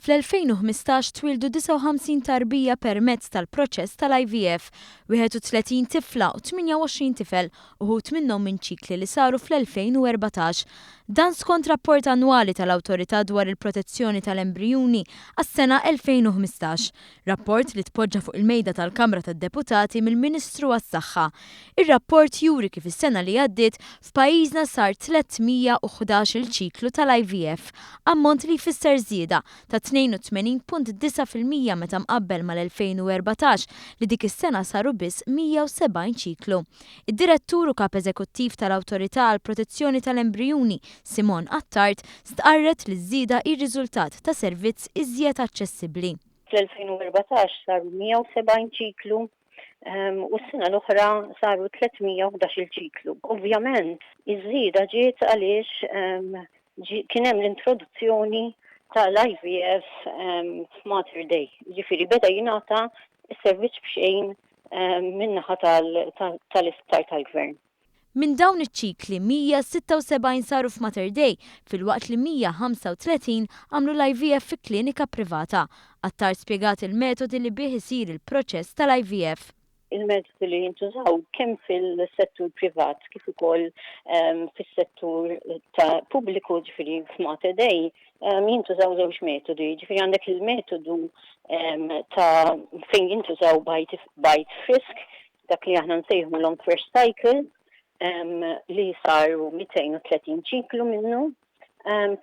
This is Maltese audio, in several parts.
Fl-2015 twildu 59 tarbija permezz tal-proċess tal-IVF, 31 tifla u 28 tifel uħud minnhom minn ċikli li saru fl-2014. Dan skont rapport annwali tal-Awtorità dwar il-protezzjoni tal-Embrijuni għas-sena 2015. Rapport li tpoġġa fuq il-mejda tal-Kamra tad-Deputati mill-Ministru għas-Sahha. Ir-rapport juri kif is-sena li għaddiet f'pajjiżna sar 311 il-ċiklu tal-IVF, ammont li jfisser żieda ta' 82.9% meta mqabbel mal-2014 li dik is-sena saru biss 170 ċiklu. Id-direttur u kap eżekuttiv tal-Awtorità għall Protezzjoni tal-Embrijuni, Għaddiet, stqarret li żieda ir-riżultat ta' servizz iżjed aċċessibbli. Fl-2014 saru 170 ċiklu u s-sena l-oħra saru 311 il-ċiklu. Ovvjament, iż-żieda ġiet għaliex kien hemm l-introduzzjoni tal-IVF f'Mother Day. Ġifieri beda jingħata s-servizz b'xejn min-naħa tal-aktar tal-gvern. Minn dawn iċ-ċikli 176 saru f'Mother Day fil-waqt li 135 għamlu l-IVF fi klinika privata. Aktar spjegat il-metodi li bih isir il-proċess tal-IVF. Il-metodi li jintużaw kemm fil-settur privat kif ukoll fis-settur pubbliku ġifieri f'Mother Day jintużaw żewġ metodi. Ġifieri għandek il-metodu ta' fejn jintużaw bite frisk, dak li aħna nsejħu long first cycle, li saru 230 ċiklu minnu,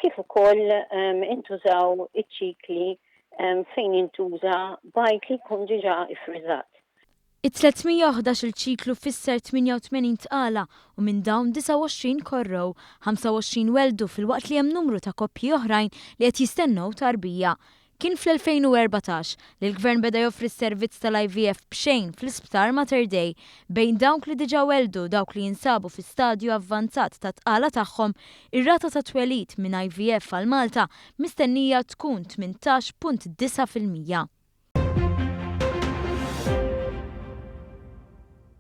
kif ukoll intużaw iċ-ċikli fejn jintuża bajt li jkun diġà ifriżat. It-311 il-ċiklu fisser 88 tqala u minn dawn 29 korrow, 25 weldu fil-waqt li hemm numru ta' koppji oħrajn li qed jistennew tarbija. Kien fl-2014 li l-Gvern beda joffri s-servizz tal-IVF b'xejn fl-isptar Mother Day bejn dawk li diġà weldu dawk li jinsabu fi stadju avvanzat ta' tqala tagħhom, ir-rata ta' twelid minn IVF għal Malta mistennija tkun 18.9%.